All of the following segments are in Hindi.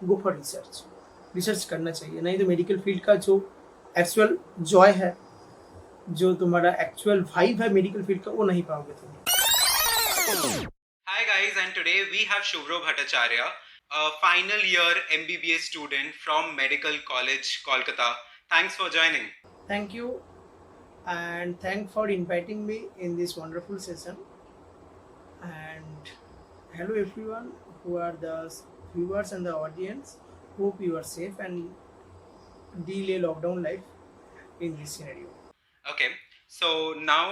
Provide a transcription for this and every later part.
Go for research. रिसर्च करना चाहिए, नहीं तो मेडिकल फील्ड का जो एक्चुअल जॉय है, जो तुम्हारा एक्चुअल वाइब है मेडिकल फील्ड का, वो नहीं पाओगे तुम। Hi guys, and today we have Shubhro Bhattacharya, a final year MBBS student from Medical College, Kolkata. Thanks for joining. Thank you, and thank for inviting me in this wonderful session. And hello everyone who are the viewers and the audience. Hope you are safe and deal a lockdown life in this scenario. Okay, so now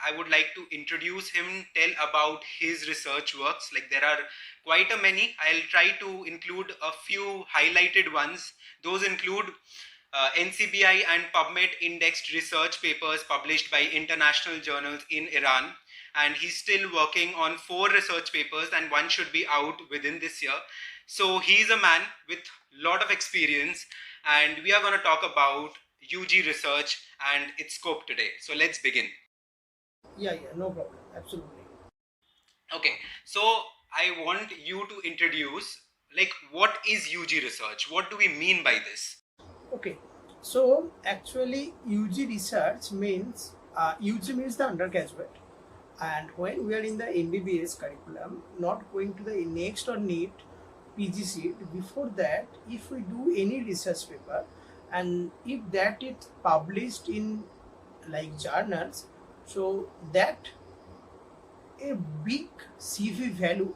I would like to introduce him, tell about his research works. Like there are quite a many. I'll try to include a few highlighted ones. Those include NCBI and PubMed indexed research papers published by international journals in Iran. And he's still working on 4 research papers, and one should be out within this year. So he's a man with a lot of experience, and we are going to talk about UG research and its scope today. So let's begin. Yeah, no problem. Absolutely. Okay, so I want you to introduce what is UG research? What do we mean by this? Okay, so actually UG research means UG means the undergraduate, and when we are in the MBBS curriculum, not going to the next or NEET PG seat, before that if we do any research paper and if that is published in like journals, so that a big CV value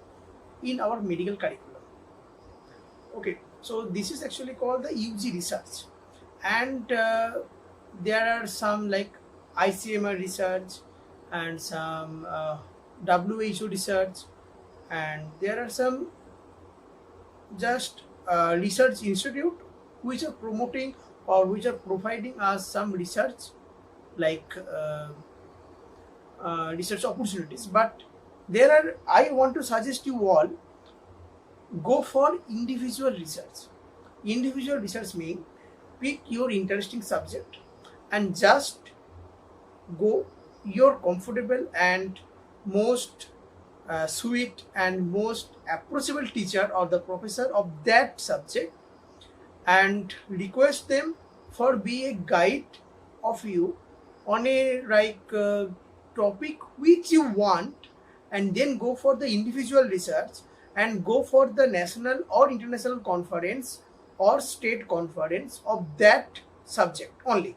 in our medical curriculum. Okay, so this is actually called the UG research, and there are some like ICMR research and some WHO research, and there are some just research institute which are promoting or which are providing us some research like research opportunities. But there are, I want to suggest you all, go for individual research. Individual research means pick your interesting subject and just go your comfortable and most sweet and most approachable teacher or the professor of that subject and request them for be a guide of you on a topic which you want, and then go for the individual research and go for the national or international conference or state conference of that subject only.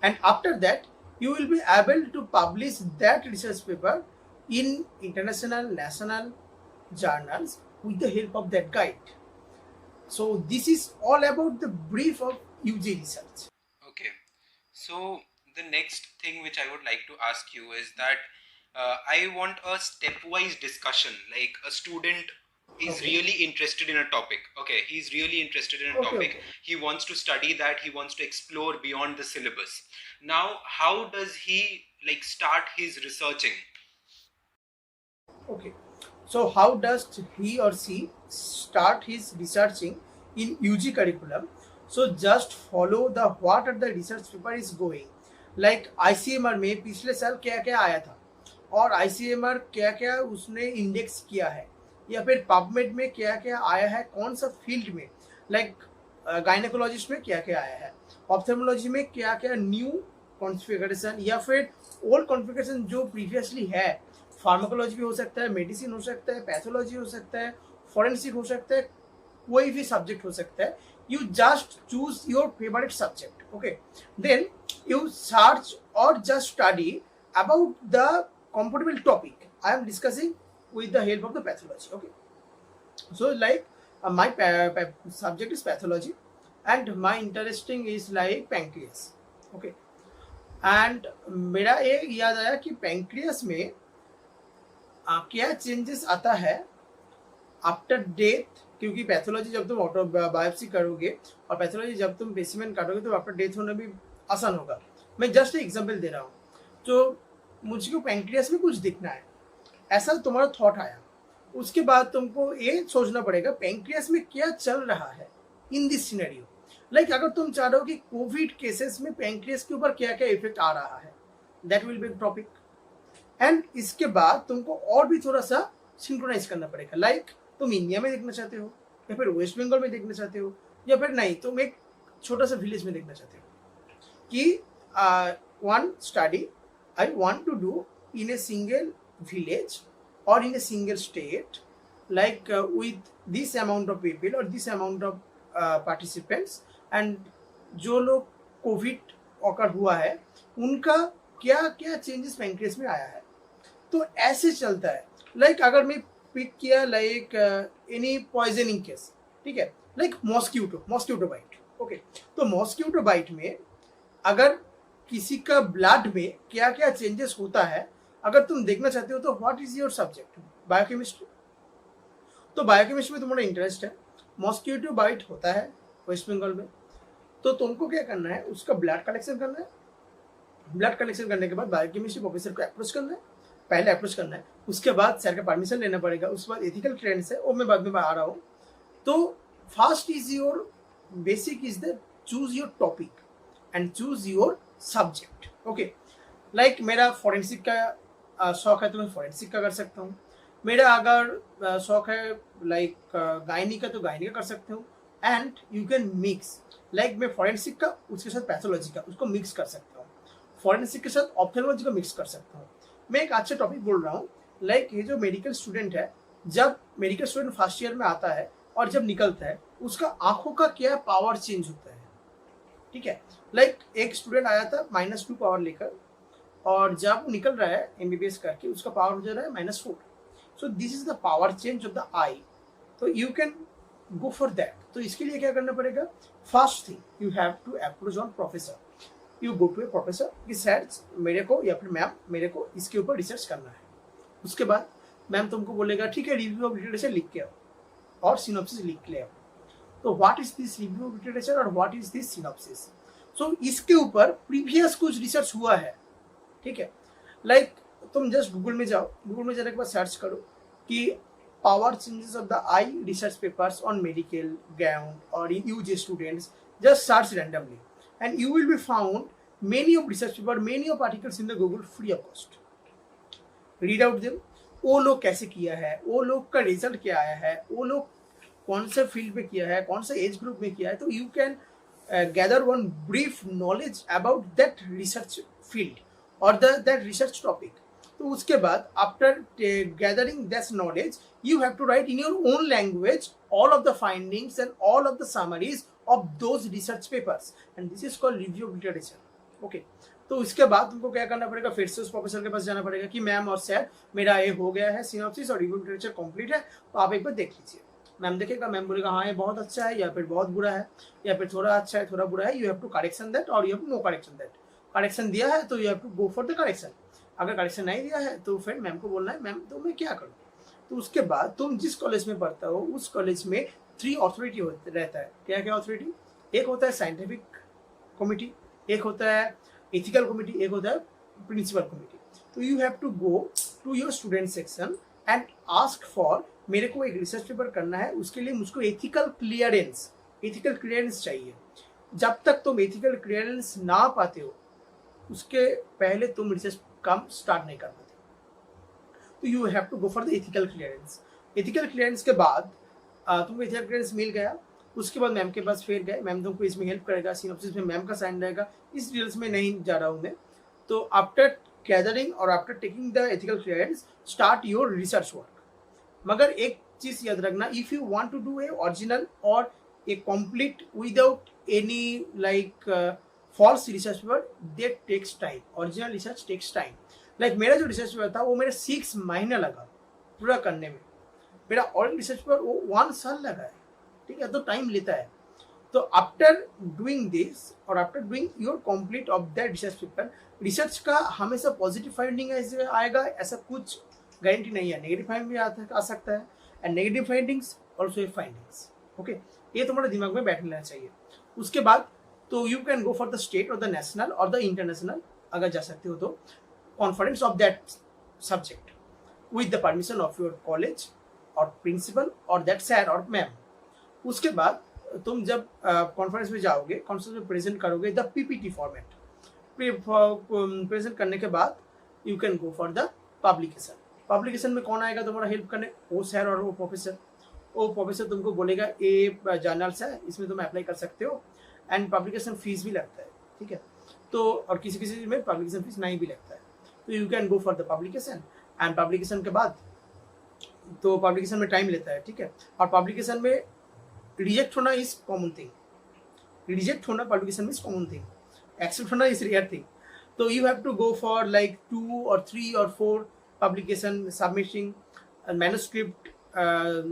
And after that you will be able to publish that research paper in international national journals with the help of that guide. So this is all about the brief of UG research. Okay, so the next thing which I would like to ask you is that I want a stepwise discussion. Like a student is Okay. really interested in a topic. Okay, he's really interested in a Okay, topic. okay. He wants to study that. He wants to explore beyond the syllabus. Now, how does he start his researching? Okay. So how does he or she start his researching in UG curriculum? So just follow the what are the research paper is going. Like ICMR में पिछले साल क्या क्या आया था और ICMR क्या क्या उसने इंडेक्स किया है, या फिर पबमेड में क्या क्या आया है, कौन सा फील्ड में, लाइक गायनेकोलॉजिस्ट में क्या क्या आया है, ऑप्थेल्मोलॉजी में क्या क्या न्यू कॉन्फ़िगरेशन या फिर ओल्ड कॉन्फ़िगरेशन जो प्रीवियसली है, फार्माकोलॉजी भी हो सकता है, मेडिसिन हो सकता है, पैथोलॉजी हो सकता है, फॉरेंसिक हो सकता है, कोई भी सब्जेक्ट हो सकता है. You just choose your favorite subject. Okay, then you search or just study about the comfortable topic I am discussing with the help of the pathology. Okay, so like my subject is pathology and my interesting is like pancreas. Okay, and मेरा ये याद आया कि pancreas में क्या चेंजेस आता है आफ्टर डेथ, क्योंकि पैथोलॉजी जब तुम ऑटो बायोप्सी करोगे और पैथोलॉजी जब तुम स्पेसिमेन काटोगे तो आफ्टर डेथ होना भी आसान होगा. मैं जस्ट एग्जांपल दे रहा हूँ. तो मुझको पैंक्रियास में कुछ दिखना है, ऐसा तुम्हारा थॉट आया, उसके बाद तुमको ये सोचना पड़ेगा पैंक्रियास में क्या चल रहा है इन दिस सिनेरियो. लाइक अगर तुम चाह रहे हो कि कोविड केसेस में पैंक्रियास के ऊपर क्या क्या इफेक्ट आ रहा है, that will B topic. And इसके बाद तुमको और भी थोड़ा सा सिंक्रोनाइज करना पड़ेगा. लाइक तुम इंडिया में देखना चाहते हो या फिर वेस्ट बंगाल में देखना चाहते हो, या फिर नहीं तुम एक छोटा सा विलेज में देखना चाहते हो कि one study I want to do in a single village or in a single state, like with this amount of people or this amount of participants, and जो लोग कोविड ऑकर हुआ है उनका क्या क्या चेंजेस पैंक्रियास में आया है। तो ऐसे चलता है। लाइक अगर मैं पिक किया लाइक एनी पॉइजनिंग केस, ठीक है, लाइक मॉस्क्यूटो बाइट, ओके, तो मॉस्क्यूटो बाइट में अगर किसी का ब्लड में क्या क्या चेंजेस होता है अगर तुम देखना चाहते हो तो what is your subject, biochemistry. तो बायोकेमिस्ट्री में तुम्हारा इंटरेस्ट है, मॉस्क्यूटो बाइट होता है वेस्ट बंगाल में, तो तुमको क्या करना है, उसका ब्लड कलेक्शन करना है। ब्लड कलेक्शन करने के बाद बायोकेमिस्ट्री प्रोफेसर को अप्रोच करना है, पहले अप्रोच करना है, उसके बाद सर का परमिशन लेना पड़ेगा, उसके बाद एथिकल क्लियरेंस है, वो मैं बाद में आ रहा हूँ। तो first is your basic is the choose your topic and choose your subject, okay. Like मेरा फॉरेंसिक का शौक है तो मैं फॉरेंसिक का कर सकता हूँ। मेरा अगर शौक है लाइक गायनी का तो गायनी का कर सकते हो। And you can mix, like मैं फॉरेंसिक का उसके साथ पैथोलॉजी का उसको मिक्स कर सकता हूँ, फॉरेंसिक के साथ ऑप्थेल्मोलॉजी का मिक्स कर सकता हूँ। मैं एक अच्छा टॉपिक बोल रहा हूँ, लाइक ये जो मेडिकल स्टूडेंट है, जब मेडिकल स्टूडेंट फर्स्ट ईयर में आता है और जब निकलता है उसका आंखों का क्या पावर चेंज होता है, ठीक है। लाइक एक स्टूडेंट आया था -2 पावर लेकर, और जब वो निकल रहा है एमबीबीएस करके उसका पावर हो जा रहा है -4। So this is the power change of the eye. तो you can go for that. तो इसके लिए क्या करना पड़ेगा, first thing you have to approach on professor. You go to a professor कि सर मेरे को या फिर मैम मेरे को इसके ऊपर रिसर्च करना है। उसके बाद मैम तुमको बोलेगा ठीक है रिव्यू ऑफ लिटरेचर लिख के आओ और सिनॉप्सिस लिख के ले आओ। तो what is this review of literature और व्हाट इज दिस सिनॉप्सिस। सो इसके ऊपर प्रीवियस कुछ रिसर्च हुआ है, ठीक है। लाइक तुम जस्ट गूगल में जाओ, गूगल में जाने के बाद सर्च करो कि power changes of the eye research papers on medical ground और in UG students, just search randomly and you will be found many of research paper, many of articles in the Google free of cost. Read out them, वो लोग कैसे किया है, वो लोग का रिजल्ट क्या आया है, वो लोग कौन से फील्ड में किया है, कौन से एज ग्रुप में किया है। तो you can gather one brief knowledge about that research field और दैट रिसर्च टॉपिक। तो उसके बाद after gathering that knowledge you have to write in your own language all of the findings and all of the summaries of those research papers, and this is called review of literature, okay। तो इसके बाद तुमको क्या करना पड़ेगा, फिर से उस प्रोफेसर के पास जाना पड़ेगा कि मैम और सर मेरा ये हो गया है सिनॉप्सिस और रिव्यू लिटरेचर कंप्लीट है, तो आप एक बार देख लीजिए। मैम देखेगा, मैम बोलेगा हाँ ये बहुत अच्छा है या फिर बहुत बुरा है या फिर थोड़ा अच्छा है थोड़ा बुरा है, you have to correction that और you have no correction that. Correction दिया है तो you have to go for the correction, अगर करेक्शन नहीं दिया है तो फिर मैम को बोलना है मैम तो मैं क्या करूँ। तो उसके बाद तुम जिस कॉलेज में पढ़ता हो उस कॉलेज में 3 अथॉरिटी रहता है। क्या क्या अथॉरिटी, एक होता है साइंटिफिक कमिटी, एक होता है एथिकल कमिटी, एक होता है प्रिंसिपल कमिटी। तो you have to go to your student section and ask for, मेरे को एक रिसर्च पेपर करना है, उसके लिए मुझको एथिकल क्लियरेंस चाहिए। जब तक तुम एथिकल क्लियरेंस ना पाते हो उसके पहले तुम रिसर्च काम स्टार्ट नहीं कर पाते। तो you have to go for the ethical clearance. Ethical clearance के बाद तुमको एथिकल क्लियरेंस मिल गया, उसके बाद मैम के पास फिर गए, मैम तुमको इसमें हेल्प करेगा, सिनॉप्सिस में मैम का साइन रहेगा। इस डिटेल्स में नहीं जा रहा हूँ मैं। तो आफ्टर गैदरिंग और after taking the ethical clearance start your research work. मगर एक चीज याद रखना, if you want to do a original or a complete without any like false research paper, that takes time. Original research takes time. Like मेरा जो रिसर्च पेपर था वो मेरे 6 महीने लगा पूरा करने में। मेरा और रिसर्च पेपर वो 1 साल लगा है, ठीक है, तो टाइम लेता है। तो आफ्टर डूइंग दिस और after doing your complete of that research paper, research का हमेशा पॉजिटिव फाइंडिंग ऐसे आएगा ऐसा कुछ गारंटी नहीं है, नेगेटिव फाइंडिंग भी आ सकता है, and negative findings also a findings, okay. ये तुम्हारे दिमाग में बैठना चाहिए। उसके बाद तो you can go for the state और द नेशनल और द इंटरनेशनल, अगर जा सकते हो तो conference of that subject with the permission of your college or principal or that sir or ma'am। उसके बाद तुम जब कॉन्फ्रेंस में जाओगे, कॉन्फ्रेंस में प्रेजेंट करोगे द पीपीटी फॉर्मेट। प्रेजेंट करने के बाद you can go for the publication. Publication में कौन आएगा तुम्हारा हेल्प करने, वो सर और वो प्रोफेसर। वो प्रोफेसर तुमको बोलेगा ये जर्नल्स है, इसमें तुम अप्लाई कर सकते हो, एंड पब्लिकेशन फीस भी लगता है, ठीक है। तो और किसी किसी में पब्लिकेशन फीस नहीं भी लगता है, तो you can go for the publication, and publication के बाद तो पब्लिकेशन में टाइम लेता है, ठीक है। और पब्लिकेशन में रिजेक्ट होना इज कॉमन थिंग, रिजेक्ट होना पब्लिकेशन में इज कॉमन थिंग, एक्सेप्ट होना इज रेयर थिंग। तो you have to go for like 2 or 3 or 4 publication submitting manuscript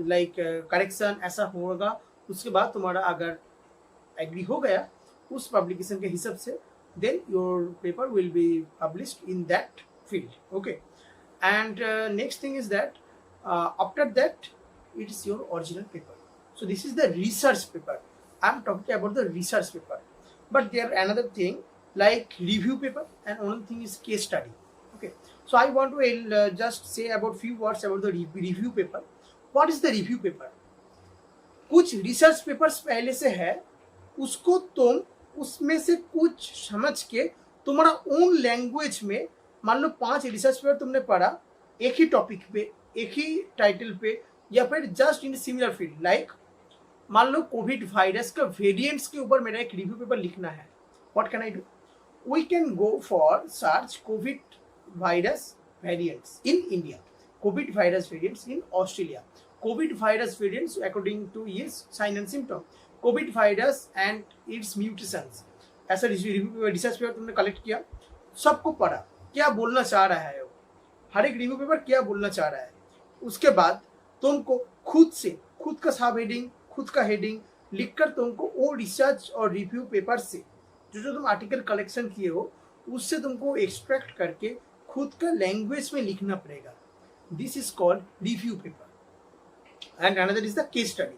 like correction, ऐसा होगा। उसके बाद तुम्हारा अगर एग्री हो गया उस पब्लिकेशन के हिसाब से, then your paper will be published in that field, okay. And next thing is that after that it is your original paper. So this is the research paper. I'm talking about the research paper, but there another thing like review paper, and another thing is case study, okay. So I want to just say about few words about the review paper. What is the review paper? कुछ रिसर्च पेपर्स पहले से है, उसको तुम उसमें से कुछ समझ के तुम्हारा ओन लैंग्वेज में, मान लो 5 रिसर्च पेपर तुमने पढ़ा एक ही टॉपिक पे, एक ही टाइटल पे, या फिर just in similar field, like मान लो कोविड वायरस का वेरिएंट्स के ऊपर मेरा एक रिव्यू पेपर लिखना है। What can I do? We can go for search covid virus variants in India, covid virus variants in Australia, covid virus variants according to his sign and symptom, covid virus and its mutations. ऐसा रिसर्च पेपर तुमने कलेक्ट किया, सबको पढ़ा, क्या बोलना चाह रहा है वो, हर एक रिव्यू पेपर क्या बोलना चाह रहा है। उसके बाद तुमको खुद से खुद का सब हेडिंग, खुद का हेडिंग लिखकर तुमको वो रिसर्च और रिव्यू पेपर से जो तुम आर्टिकल कलेक्शन किए हो उससे तुमको एक्सट्रैक्ट करके खुद का लैंग्वेज में लिखना पड़ेगा। This is called review paper. And another is the case study.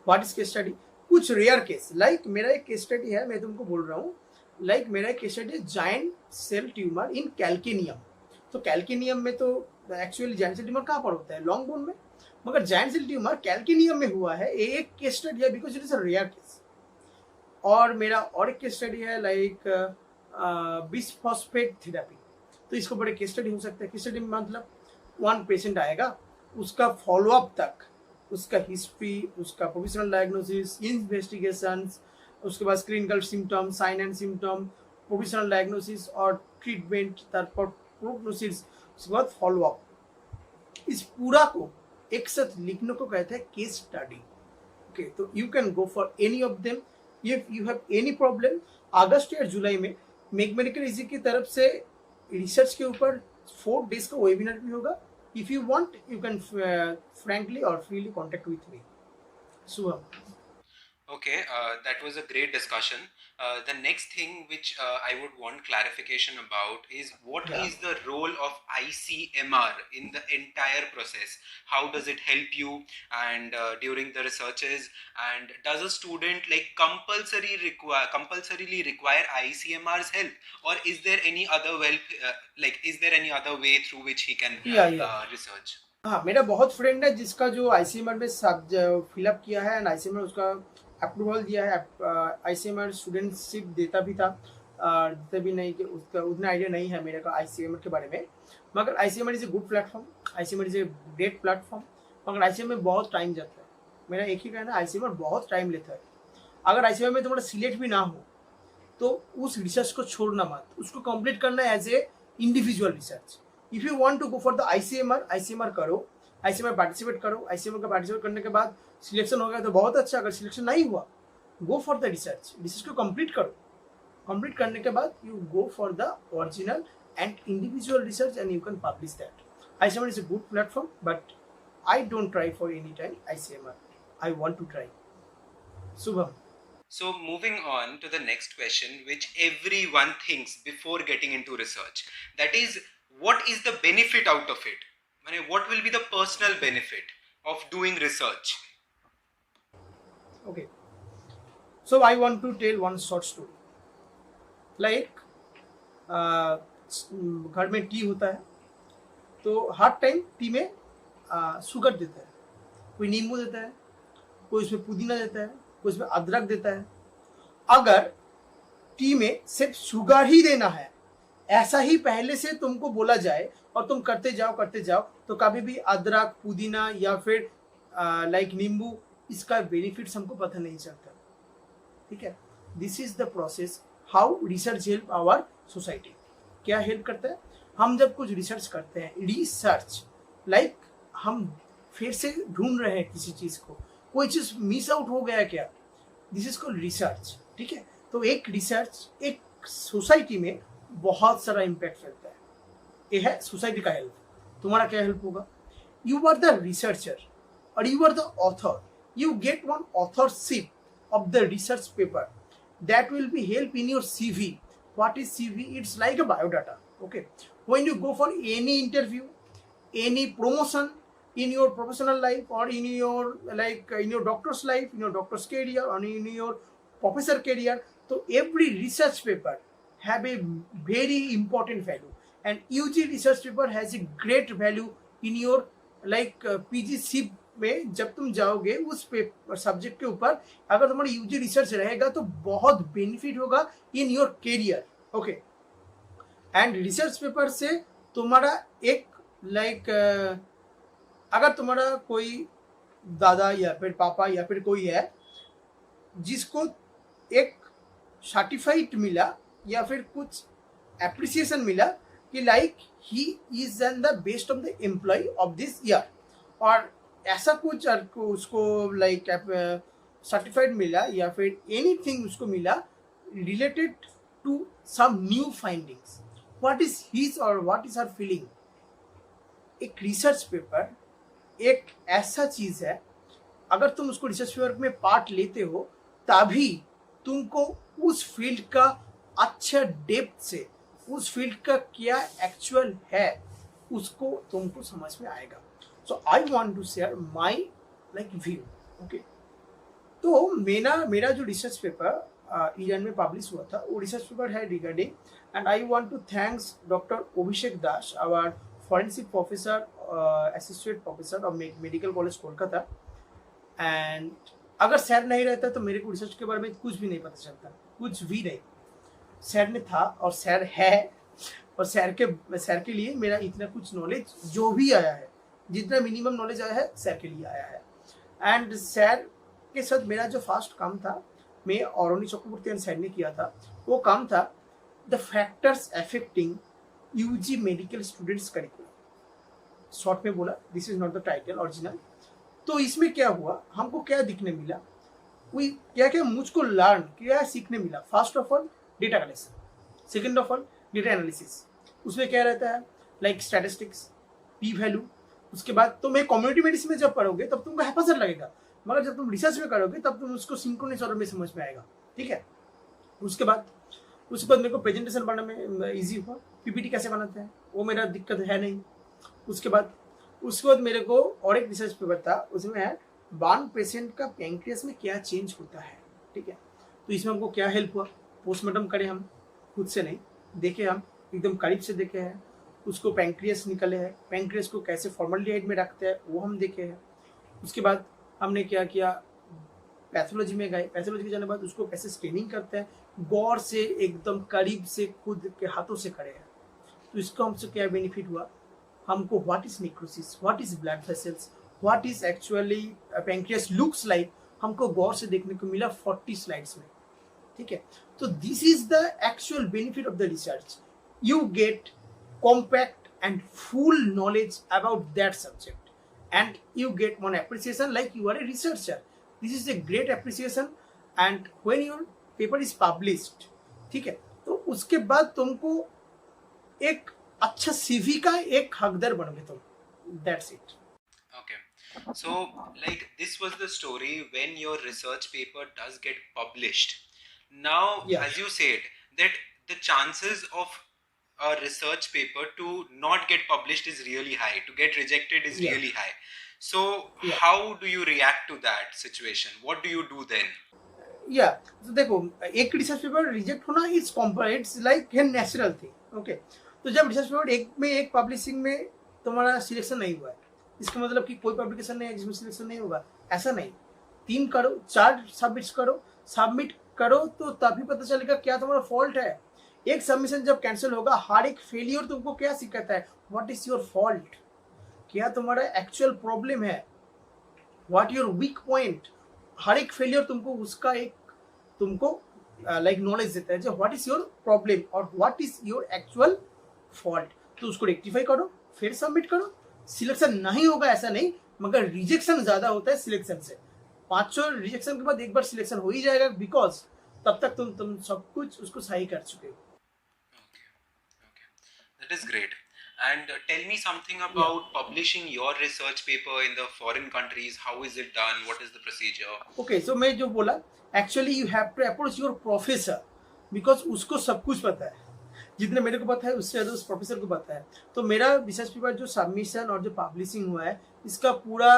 What is case study? कुछ रेयर केस, लाइक मेरा एक केस स्टडी है, मैं तुमको बोल रहा हूँ, लाइक मेरा एक केस स्टडी है giant cell tumour in calcaneum. तो कैल्केनियम में तो एक्चुअली जायंट सेल ट्यूमर कहाँ पर होता है? लॉन्ग बोन में, मगर जायंट सेल ट्यूमर कैल्केनियम में हुआ है। एक केस स्टडी है because it is a rare case. और मेरा और एक केस स्टडी है लाइक बिसफॉस्फेट थेरेपी। तो इसको बड़े केस स्टडी हो सकता है। केस स्टडी में मतलब 1 पेशेंट आएगा, उसका फॉलोअप तक, उसका हिस्ट्री, उसका प्रोविजनल डायग्नोसिस, इन्वेस्टिगेशंस, उसके बाद clinical symptom, sign and symptom, provisional diagnosis और ट्रीटमेंट, तारपर प्रोग्नोसिस, उसके बाद फॉलोअप। इस पूरा को एक साथ लिखने को कहते हैं केस स्टडी। ओके, तो you can go for any of them if you have any problem. अगस्त या जुलाई में मेक मेडिकल इजी की तरफ से रिसर्च के ऊपर 4 डेज का वेबिनार भी होगा। If you want, you can frankly or freely contact with me. Subham. Okay, that was a great discussion. The next thing which I would want clarification about is what is the role of ICMR in the entire process? How does it help you and during the researches? And does a student like compulsorily require ICMR's help, or is there any other is there any other way through which he can research? हाँ, मेरा बहुत फ्रेंड है जिसका जो ICMR में फिलअप किया है एंड ICMR उसका अप्रूवल दिया है। ICMR स्टूडेंटशिप देता भी था, देता भी नहीं, कि उसका उतना आइडिया नहीं है मेरे को ICMR के बारे में। मगर ICMR is a good platform, ICMR is a great platform. मगर ICMR में बहुत टाइम जाता है। मेरा एक ही कहना है, ICMR बहुत टाइम लेता है। अगर ICMR में तुम्हारा सिलेक्ट भी ना हो तो उस रिसर्च को छोड़ना मत, उसको कंप्लीट करना as a individual research. If you want to go for the ICMR करो, ICMR पार्टिसिपेट करो। ICMR का पार्टिसिपेट करने के बाद सिलेक्शन हो गया तो बहुत अच्छा, अगर सिलेक्शन नहीं हुआ गो फॉर द रिसर्च को कंप्लीट करो। कंप्लीट करने के बाद you go for the original and individual research and you can publish that. ICMR is a good platform but I don't try for any time ICMR, I want to try. Shubham. So moving on to the next question, which everyone thinks before getting into research, that is, what is the benefit out of it? What will be the personal benefit of doing research? Okay, so I want to tell one short story. Like घर में टी होता है तो हर टाइम टी में शुगर देता है, कोई नींबू देता है, कोई उसमें पुदीना देता है, कोई उसमें अदरक देता है। अगर टी में सिर्फ शुगर ही देना है ऐसा ही पहले से तुमको बोला जाए और तुम करते जाओ तो कभी भी अदरक, पुदीना या फिर लाइक नींबू, इसका बेनिफिट्स हमको पता नहीं चलता, ठीक है। This is the process how research help our society. क्या हेल्प करता है? हम जब कुछ रिसर्च करते हैं, रिसर्च लाइक हम फिर से ढूंढ रहे हैं किसी चीज को, कोई चीज मिस आउट हो गया क्या, दिस इज कॉल्ड रिसर्च, ठीक है। तो एक रिसर्च एक सोसाइटी में बहुत सारा इम्पैक्ट फैलता है। ये है सोसाइटी का हेल्प। तुम्हारा क्या हेल्प होगा? यू आर द रिसर्चर और you are the author, you get one authorship of the research paper that will be help in your CV. What is CV? It's like a biodata, okay. When you go for any interview, any promotion in your professional life, or in your in your doctor's life, in your doctor's career, or in your professor career, so every research paper have a very important value, and UG research paper has a great value in your PGC में। जब तुम जाओगे उस सब्जेक्ट के ऊपर, अगर तुम्हारा यूजी रिसर्च रहेगा तो बहुत बेनिफिट होगा in your career, okay. And research paper से तुम्हारा एक अगर तुम्हारा कोई दादा या फिर पापा या फिर कोई है जिसको एक सर्टिफाइड मिला या फिर कुछ एप्रिसिएशन मिला कि like he is an the best of the employ of this year, और ऐसा कुछ उसको लाइक सर्टिफाइड मिला या फिर एनीथिंग उसको मिला related to some new findings, what is his और व्हाट इज हर फीलिंग। एक रिसर्च पेपर एक ऐसा चीज है, अगर तुम उसको रिसर्च पेपर में पार्ट लेते हो तभी तुमको उस फील्ड का अच्छा डेप्थ से, उस फील्ड का क्या एक्चुअल है उसको तुमको समझ में आएगा। So I want to share my view, okay। तो मेरा जो रिसर्च पेपर ईरान में पब्लिश हुआ था, वो रिसर्च पेपर है regarding, and I want to thanks doctor Abhishek Das, our forensic professor, associate professor of medical college Kolkata. एंड अगर सर नहीं रहता तो मेरे को रिसर्च के बारे में कुछ भी नहीं पता चलता, कुछ भी नहीं। सर ने था और सर है, और सर के लिए मेरा इतना कुछ नॉलेज जो भी आया है, जितना मिनिमम नॉलेज आया है, सर के लिए आया है। एंड सर के साथ मेरा जो फर्स्ट काम था, मैं अरुणी चक्रवर्ती सर ने किया था, वो काम था the factors affecting UG medical students curriculum. Short में बोला, this is not the title original. तो इसमें क्या हुआ, हमको क्या दिखने मिला, वही क्या क्या मुझको लर्न क्या सीखने मिला। First of all data collection, second of all data analysis. उसमें क्या रहता है लाइक स्टैटिस्टिक्स, पी वैल्यू। उसके बाद तुम एक कम्युनिटी मेडिसिन में जब पढ़ोगे तब तुमको हैफाजत लगेगा, मगर जब तुम रिसर्च में करोगे तब तुम उसको सिंक्रोनस ऑर्डर में समझ में आएगा, ठीक है। उसके बाद मेरे को प्रेजेंटेशन बनाने में इजी हुआ, पीपीटी कैसे बनाते हैं वो मेरा दिक्कत है नहीं। उसके बाद मेरे को और एक रिसर्च पेपर था, उसमें है 1 पेशेंट का पैंक्रियास में क्या चेंज होता है, ठीक है। तो इसमें हमको क्या हेल्प हुआ, पोस्टमार्टम करे हम, खुद से नहीं देखे, हम एकदम करीब से देखे हैं। उसको पैंक्रियास निकले हैं, पैंक्रियास को कैसे फॉर्मल्डिहाइड में रखते हैं वो हम देखे हैं। उसके बाद हमने क्या किया, पैथोलॉजी में गए, पैथोलॉजी के जाने बाद उसको कैसे स्कैनिंग करते हैं, गौर से एकदम करीब से खुद के हाथों से करे हैं। तो इसका हमसे क्या बेनिफिट हुआ, हमको what is necrosis, what is blood vessels, what is actually pancreas looks like, हमको गौर से देखने को मिला 40 स्लाइड्स में, ठीक है। तो this is the actual benefit of the research, you get compact and full knowledge about that subject, and you get one appreciation like you are a researcher. This is a great appreciation, and when your paper is published, ठीक है, तो उसके बाद तुमको एक अच्छा सीवी का एक हकदार बनोगे तुम। That's it. Okay. So, like, this was the story when your research paper does get published. Now, Yeah. as you said, that the chances of a research paper to not get published is really high, to get rejected is Yeah. really high. So, Yeah. how do you react to that situation? What do you do then? या तो देखो, एक रिसर्च पेपर रिजेक्ट होना it's like a natural thing, okay. तो जब रिसर्च पेपर एक पब्लिशिंग में तुम्हारा सिलेक्शन नहीं हुआ है, इसका मतलब कि कोई पब्लिकेशन नहीं है जिसमें सिलेक्शन नहीं होगा, ऐसा नहीं। 3 करो, 4 सबमिट करो तो तभी पता चलेगा क्या तुम्हारा फॉल्ट है। एक सबमिशन जब कैंसिल होगा, हर एक फेलियर तुमको क्या सिखाता है, व्हाट इज योर फॉल्ट, क्या तुम्हारा एक्चुअल प्रॉब्लम है। व्हाट योर वीक पॉइंट, हर एक फेलियर तुमको उसका एक तुमको लाइक नॉलेज देता है जो व्हाट इज योर प्रॉब्लम और what is your actual fault, तो उसको रेक्टिफाई करो फिर सबमिट करो। सिलेक्शन नहीं होगा ऐसा नहीं, मगर रिजेक्शन ज्यादा होता है सिलेक्शन से। 500 रिजेक्शन के बाद एक बार सिलेक्शन हो ही जाएगा, बिकॉज तब तक तुम सब कुछ उसको सही कर चुके हो। Okay, that is great. And tell me something about publishing your research paper in the foreign countries. How is it done? What is the procedure? Okay so मैं जो बोला, actually you have to approach your professor, because उसको सब कुछ पता है। जितने मेरे को पता है उससे ज़्यादा उस प्रोफेसर को पता है। तो मेरा रिसर्च पेपर जो सबमिशन और जो पब्लिशिंग हुआ है, इसका पूरा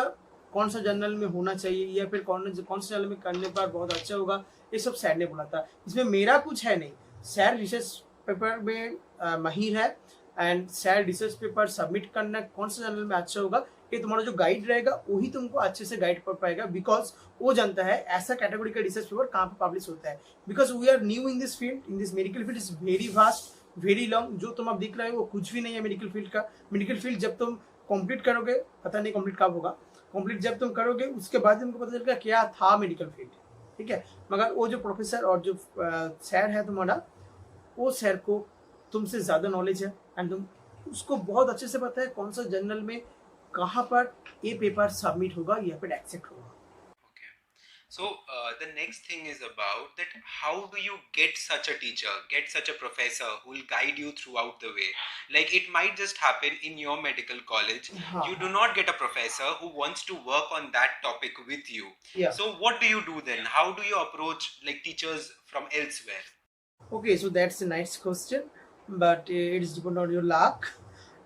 कौन सा जर्नल में होना चाहिए या फिर कौन सा जर्नल में करने पर बहुत अच्छा होगा, ये सब सैर ने बोला था। इसमें मेरा कुछ है नहीं। सैर रिसर्च पेपर में माहिर है, एंड सैर रिसर्च पेपर सबमिट करना कौन सा जर्नल में अच्छा होगा, ये तुम्हारा जो गाइड रहेगा वही तुमको अच्छे से गाइड कर पाएगा, बिकॉज वो जानता है ऐसा कैटेगरी का रिसर्च पेपर कहाँ पे पब्लिश होता है। Because we are new in this field, in this medical field is very vast, very long. जो तुम अब दिख रहे हो वो कुछ भी नहीं है मेडिकल फील्ड का। मेडिकल फील्ड जब तुम कंप्लीट करोगे, पता नहीं कंप्लीट कब होगा, कंप्लीट जब तुम करोगे उसके बाद तुमको पता चलेगा क्या था मेडिकल फील्ड, ठीक है। मगर वो जो प्रोफेसर और जो सैर है तुम्हारा, वो सैर को तुमसे ज़्यादा नॉलेज है, एंड तुम उसको बहुत अच्छे से पता है कौन सा जर्नल में कहाँ पर ये पेपर सबमिट होगा या फिर एक्सेप्ट होगा। Okay. So the next thing is about that how do you get such a teacher, get such a professor who will guide you throughout the way? Like it might just happen in your medical college. हाँ, You do not get a professor who wants to work on that topic with you. yeah. So what do you do then? How do you approach like teachers from elsewhere? Okay, so that's a nice question, but it is depend on your luck,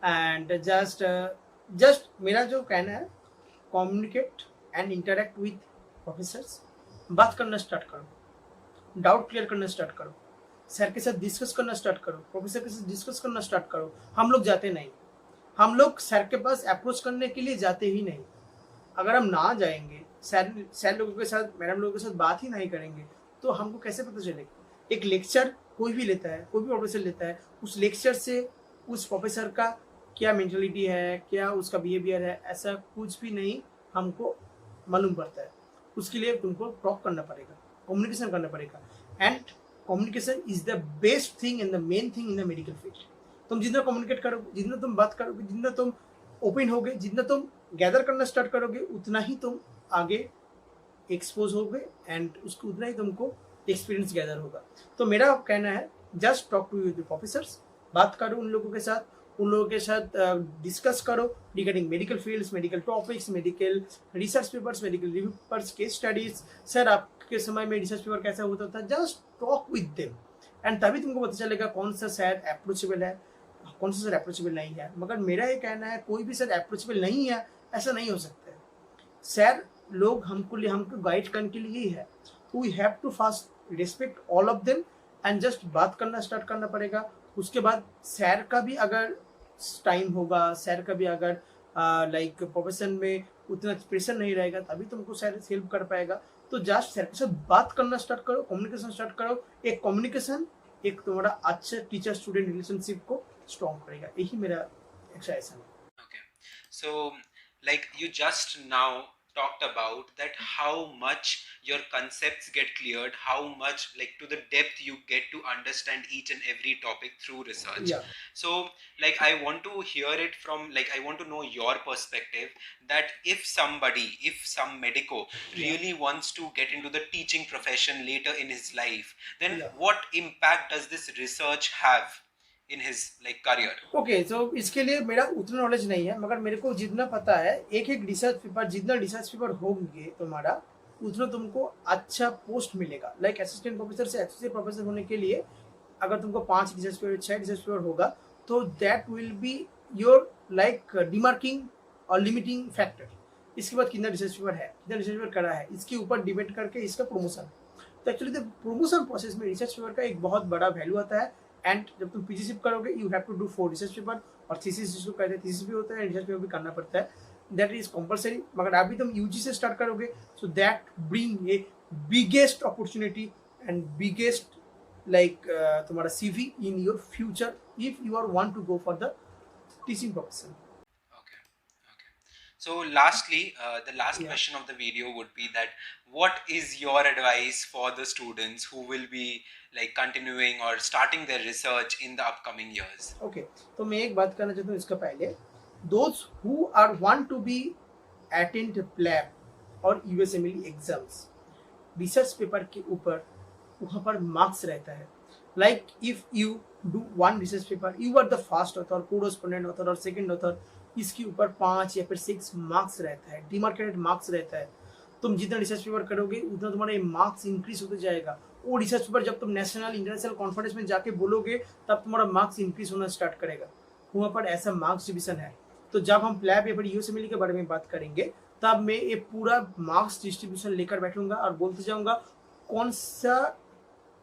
and just मेरा जो कहना है, communicate and interact with professors. बात करना स्टार्ट करो, डाउट क्लियर करना स्टार्ट करो, सर के साथ डिस्कस करना स्टार्ट करो, प्रोफेसर के साथ डिस्कस करना स्टार्ट करो। हम लोग जाते नहीं, हम लोग सर के पास अप्रोच करने के लिए जाते ही नहीं। अगर हम ना जाएंगे, सर लोगों के साथ, मैडम लोगों के साथ बात ही नहीं करेंगे, तो हमको कैसे पता चलेगा। एक लेक्चर कोई भी लेता है, कोई भी प्रोफेसर लेता है, उस लेक्चर से उस प्रोफेसर का क्या मेंटलिटी है, क्या उसका बिहेवियर है, ऐसा कुछ भी नहीं हमको मालूम पड़ता है। उसके लिए तुमको टॉक करना पड़ेगा, कम्युनिकेशन करना पड़ेगा, and communication is the best thing and the main thing in the medical field. तुम जितना कम्युनिकेट करोगे, जितना तुम बात करोगे, जितना तुम ओपन होगे, जितना तुम गैदर करना स्टार्ट करोगे, उतना ही तुम आगे एक्सपोज होगे, एंड उसको उतना ही तुमको एक्सपीरियंस गैदर होगा। तो मेरा कहना है, just talk to the professors, बात करो उन लोगों के साथ, उन लोगों के साथ डिस्कस करो regarding medical fields, medical topics, medical research papers, medical review papers, case studies. Sir आपके समय में रिसर्च पेपर कैसा होता था, just talk with them, and तभी तुमको पता चलेगा कौन सा सर अप्रोचेबल है, कौन सा सर अप्रोचेबल नहीं है। मगर मेरा ये कहना है, कोई भी सर अप्रोचेबल नहीं है ऐसा नहीं हो सकता है। सर लोग हमको गाइड करने के लिए ही है। We have to first respect all of them, and just बात करना स्टार्ट करना पड़ेगा। उसके बाद सर का भी अगर टाइम होगा, सर का भी अगर लाइक प्रोफेशन में उतना प्रेशर नहीं रहेगा, तभी तुमको सर हेल्प कर पाएगा। तो जस्ट सर के साथ बात करना स्टार्ट करो, कम्युनिकेशन स्टार्ट करो। एक कम्युनिकेशन एक तुम्हारा अच्छा टीचर स्टूडेंट रिलेशनशिप को स्ट्रॉन्ग करेगा। यही मेरा एक्सरसाइज है। Okay. So, like you just now talked about that how much your concepts get cleared, how much like to the depth you get to understand each and every topic through research. Yeah. So, like I want to hear it from like I want to know your perspective that if some medico really wants to get into the teaching profession later in his life, then what impact does this research have in his like career? Okay, so इसके लिए मेरा उतना नॉलेज नहीं है, मगर मेरे को जितना पता है, एक एक रिसर्च पेपर, जितना रिसर्च पेपर होंगे तुम्हारा, उतना तुमको अच्छा पोस्ट मिलेगा। लाइक असिस्टेंट प्रोफेसर से एसोसिएट प्रोफेसर होने के लिए अगर तुमको 5 रिसर्च पेपर, 6 रिसर्च पेपर होगा, तो that will be your like demarking और लिमिटिंग फैक्टर। इसके बाद कितना रिसर्च पेपर है, कितना रिसर्च पेपर करा है, इसके ऊपर डिपेंड करके इसका प्रमोशन। तो एक्चुअली द प्रमोशन प्रोसेस में रिसर्च पेपर का एक बहुत बड़ा वैल्यू आता है। एंड जब तुम पीजीशिप करोगे, you have to do 4 research paper, और थीसिस जिसको कहते हैं, थीसिस भी होता है, रिसर्च पेपर भी करना पड़ता है, दैट इज कंपलसरी। मगर अभी तुम यूजी से स्टार्ट करोगे, so that bring a biggest opportunity and biggest like तुम्हारा CV in your future if you are want to go for the teaching profession. Okay. Okay. So lastly, the last Yeah. question of the video would be that what is your advice for the students who will be like continuing or starting their research in the upcoming years? ओके, तो मैं एक बात करना चाहता हूँ इसका पहले, those who are want to be attend PLAB और यूएसएमएल एग्जाम्स, रिसर्च पेपर के ऊपर वहाँ पर मार्क्स रहता है. Like if you do one research paper, you are the first author, correspondent author और सेकंड ऑथर, इसके ऊपर 5 या फिर 6 मार्क्स रहता है, डिमार्केटेड मार्क्स रहता है. तुम जितना रिसर्च पेपर करोगे उतना तुम्हारे मार्क्स इंक्रीज होते जाएगा. वो रिसर्च पेपर जब तुम नेशनल इंटरनेशनल कॉन्फ्रेंस में जाके बोलोगे तब तुम्हारा मार्क्स इंक्रीज होना स्टार्ट करेगा. वहाँ पर ऐसा मार्क्स डिविजन है. तो जब हम प्लैब या फिर यूएसएमएल के बारे में बात करेंगे तब मैं ये पूरा मार्क्स डिस्ट्रीब्यूशन लेकर बैठूंगा और बोलते जाऊंगा कौन सा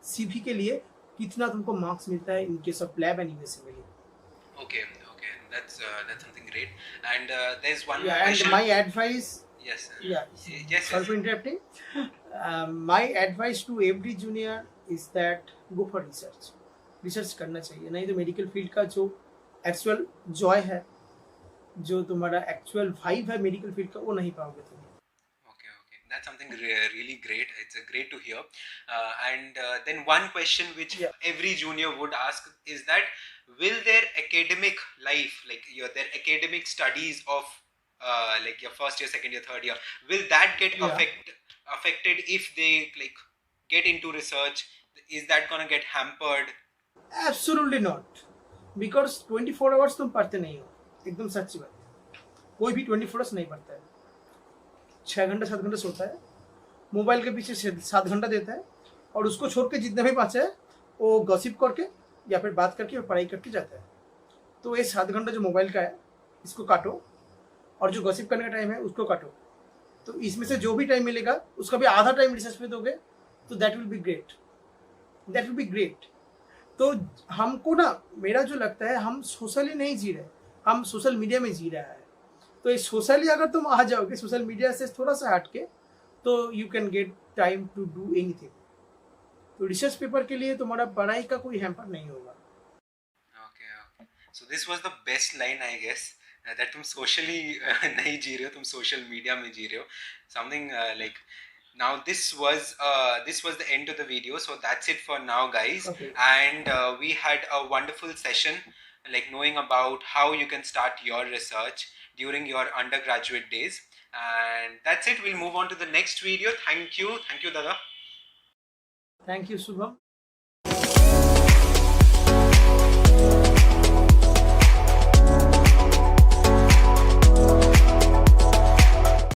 सीवी के लिए कितना तुमको मार्क्स मिलता है in case of PLAB and यूएसएमएल. Okay, okay, that's something great. And there's one Yeah, question. and my advice, Yes. yeah, Yes. sorry for interrupting. My advice to every junior is that go for research. Research करना चाहिए, नहीं तो मेडिकल फील्ड का जो एक्चुअल जॉय है, जो तुम्हारा एक्चुअल वाइब है मेडिकल फील्ड का, वो नहीं पाओगे तुम. Okay, okay. That's something really great. It's great to hear. And then one question which Yeah. every junior would ask is that will their academic life, like their academic studies of like your first year, second year, third year, will that get Yeah. affected if they like get into research? Is that gonna get hampered? Absolutely not, because 24 hours तुम पढ़ते नहीं हो. एकदम सच्ची बात, कोई भी 24 आवर्स नहीं पढ़ता है. 6 घंटा 7 घंटा सोता है, मोबाइल के पीछे 7 घंटा देता है, और उसको छोड़ के जितने भी बचे है वो गॉसिप करके या फिर बात करके और पढ़ाई करके जाता है. तो ये 7 घंटा जो मोबाइल का है इसको काटो, और जो गॉसिप करने का टाइम है उसको काटो. तो इसमें से जो भी टाइम मिलेगा उसका भी आधा टाइम रिसर्च पे दोगे तो that will be great, that will be great. तो हमको ना, मेरा जो लगता है, हम सोशली नहीं जी रहे, हम सोशल मीडिया में जी रहा है. तो ये सोशली अगर तुम आ जाओगे सोशल मीडिया से थोड़ा सा हट के, तो you can get time to do anything. तो रिसर्च पेपर के लिए तुम्हारा पढ़ाई का कोई हैम्पर नहीं होगा. Okay, okay. So this was the best line, I guess. That तुम socially नहीं जी रहे हो, तुम social media में जी रहे हो. Something like now this was the end of the video. So that's it for now, guys. Okay. And we had a wonderful session, like knowing about how you can start your research during your undergraduate days. And that's it. We'll move on to the next video. Thank you, Dada. Thank you Shubham.